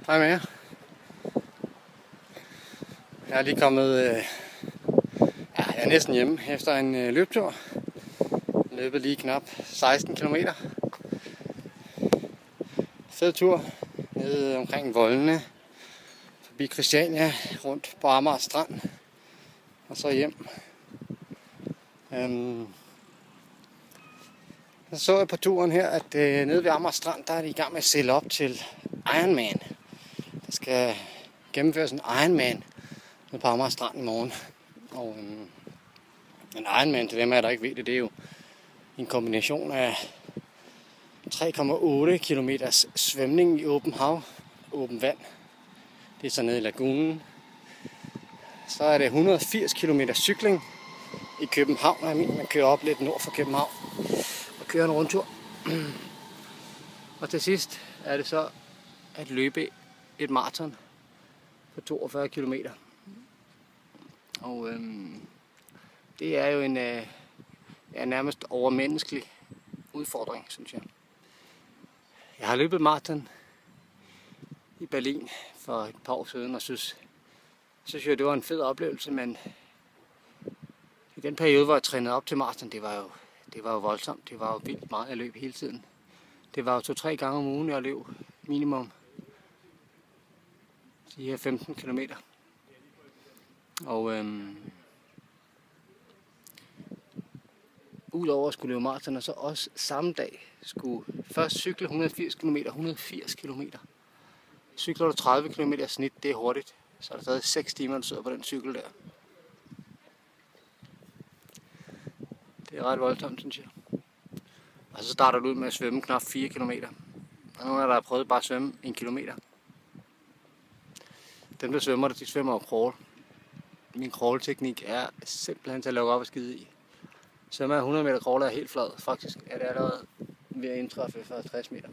Hej med jer. Jeg er lige kommet, jeg er næsten hjemme efter en løbetur. Løbet lige knap 16 km. Fed tur nede omkring Voldene, forbi Christiania, rundt på Amager Strand og så hjem. Så jeg på turen her, at nede ved Amager Strand, der er de i gang med at sælge op til Ironman. Der skal gennemføres en Ironman nede på Amager Strand i morgen. Og en Ironman, til dem af der ikke ved det, det er jo en kombination af 3,8 km svømning i åben hav, åben vand. Det er så nede i lagunen. Så er det 180 km cykling i København. Man kører op lidt nord for København og kører en rundtur. Og til sidst er det så at løbe et maraton på 42 km. Og det er jo en nærmest overmenneskelig udfordring, synes jeg. Jeg har løbet maraton i Berlin for et par år siden, og synes jeg, det var en fed oplevelse, men i den periode, hvor jeg trænede op til maraton, det var jo voldsomt. Det var jo vildt meget at løbe hele tiden. Det var jo 2-3 gange om ugen, jeg løb minimum de her 15 km. Og udover at skulle løbe maraton, og så også samme dag skulle først cykle 180 km. Cykler du 30 km i snit, det er hurtigt. Så er der stadig 6 timer, du sidder på den cykel der. Det er ret voldsomt, synes jeg. Og så starter du ud med at svømme knap 4 km. Og nogle af der har prøvet bare at svømme 1 kilometer. Dem der svømmer, de svømmer og crawl. Min crawl-teknik er simpelthen til at lukke op og skide i. Svømmer jeg 100 meter crawl er helt flad. Faktisk er det allerede ved at indtræffe for 60 meter.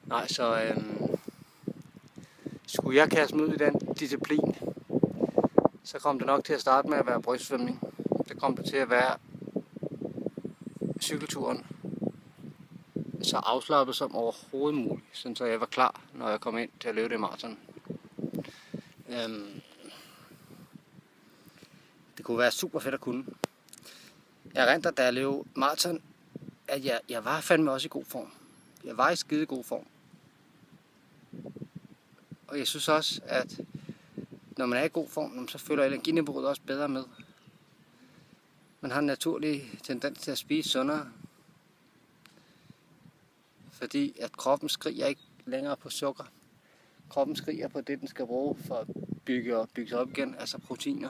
Nej, så skulle jeg kaste mig ud i den disciplin, så kom det nok til at starte med at være brystsvømning. Det kom det til at være cykelturen så afslappet som overhovedet muligt, så jeg var klar, når jeg kom ind til at løbe det maraton. Det kunne være super fedt at kunne. Jeg erindrer, da jeg løb maraton, at jeg var fandme også i god form. Jeg var i skide god form. Og jeg synes også, at når man er i god form, så føler energiniveauet også bedre med. Man har en naturlig tendens til at spise sundere. Fordi at kroppen skriger ikke længere på sukker. Kroppen skriger på det, den skal bruge for at bygge sig op igen, altså proteiner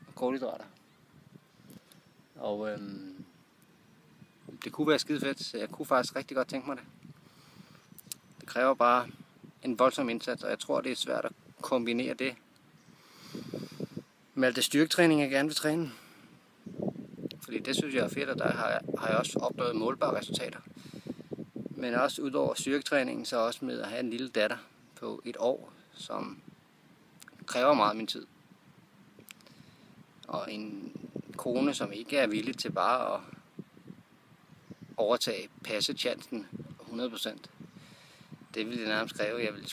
og kulhydrater. Og det kunne være skide fedt, så jeg kunne faktisk rigtig godt tænke mig det. Det kræver bare en voldsom indsats, og jeg tror, det er svært at kombinere det med alt det styrketræning, jeg gerne vil træne. Fordi det synes jeg er fedt, og der har jeg også opnået målbare resultater. Men også udover styrketræningen, så også med at have en lille datter på 1 år, som kræver meget af min tid. Og en kone, som ikke er villig til bare at overtage passechancen 100%. Det ville det nærmest kræve, jeg ville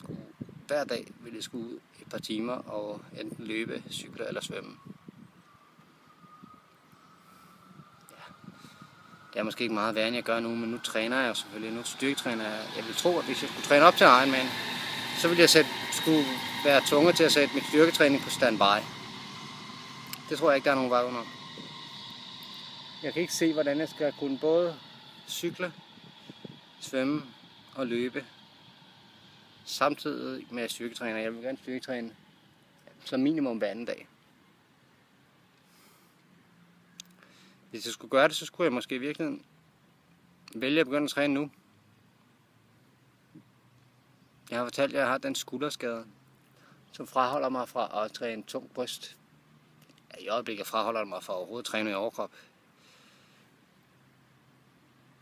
hver dag ville jeg skulle ud et par timer og enten løbe, cykle eller svømme. Det er måske ikke meget værre, end jeg gør nu, men nu træner jeg selvfølgelig. Nu styrketræner jeg. Jeg vil tro, at hvis jeg skulle træne op til Ironman, så ville jeg skulle være tvunget til at sætte mit styrketræning på standby. Det tror jeg ikke, der er nogen vej under. Jeg kan ikke se, hvordan jeg skal kunne både cykle, svømme og løbe samtidig med at styrketræne. Jeg vil gerne styrketræne som minimum hver anden dag. Hvis jeg skulle gøre det, så skulle jeg måske i virkeligheden vælge at begynde at træne nu. Jeg har fortalt, at jeg har den skulderskade, som fraholder mig fra at træne tung bryst. I øjeblikket fraholder mig fra overhovedet at træne i overkrop.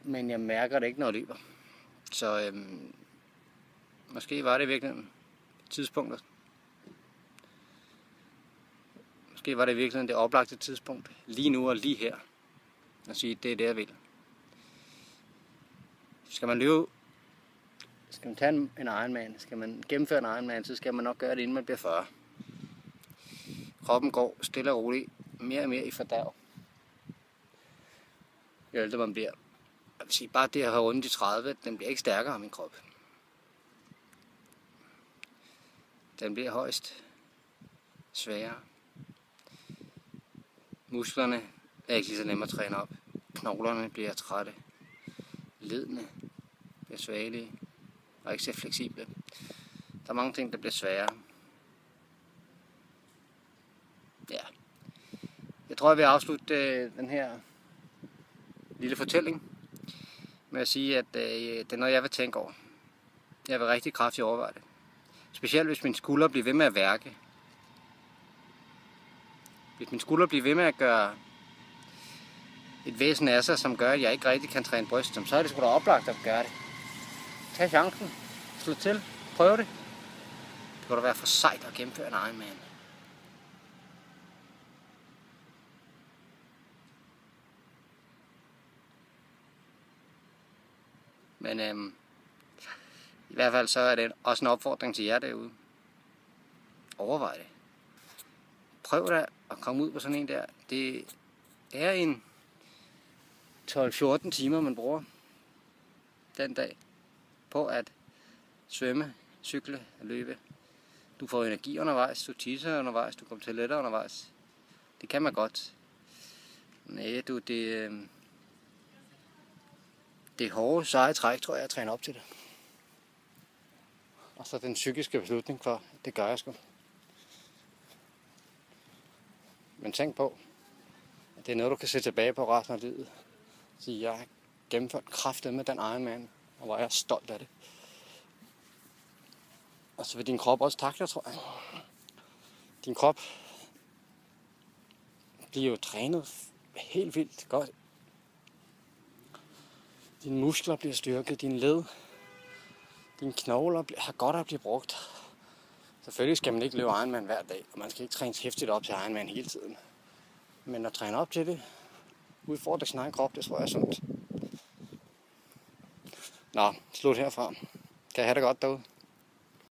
Men jeg mærker det ikke, når jeg løber. Så måske var det i virkeligheden tidspunktet. Måske var det i virkeligheden det oplagte tidspunkt. Lige nu og lige her. At sige, det er det, jeg vil. Skal man løbe Skal man tage en Ironman, skal man gennemføre en Ironman, så skal man nok gøre det, inden man bliver 40. Kroppen går stille og roligt mere og mere i fordærv. Jo ældre man bliver. Jeg vil sige, bare det at have rundt i 30, den bliver ikke stærkere, min krop. Den bliver højst sværere. Musklerne er ikke lige så nemme at træne op. Knoglerne bliver trætte. Ledene bliver svagelige og ikke så fleksible. Der er mange ting, der bliver sværere. Ja. Jeg tror, jeg vil afslutte den her lille fortælling med at sige, at det er noget, jeg vil tænke over. Jeg vil rigtig kraftigt overveje det. Specielt hvis min skulder bliver ved med at værke. Hvis min skulder bliver ved med at gøre et væsen af sig, som gør, at jeg ikke rigtig kan træne bryst, så er det sgu da oplagt at gøre det. Tag chancen. Slå til. Prøv det. Det kunne da være for sejt at gennemføre en Ironman. Men i hvert fald så er det også en opfordring til jer derude. Overvej det. Prøv da at komme ud på sådan en der. Det er en 12-14 timer, man bruger den dag på at svømme, cykle og løbe. Du får energi undervejs, du tisser undervejs, du kommer til lettere undervejs. Det kan man godt. Nej, det hårde, seje træk, tror jeg, at træne op til det. Og så den psykiske beslutning for, det gør jeg sgu. Men tænk på, at det er noget, du kan se tilbage på resten af livet. Så jeg har gennemført kraftet med den Ironman, og hvor jeg er stolt af det. Og så vil din krop også takle, tror jeg. Din krop bliver jo trænet helt vildt godt. Dine muskler bliver styrket, dine led, dine knogler har godt at blive brugt. Selvfølgelig skal man ikke løbe Ironman hver dag, og man skal ikke træne hæftigt op til Ironman hele tiden. Men at træne op til det, udfordre sin egen krop, det tror jeg er sundt. Nå, slut herfra. Kan jeg have det godt derude?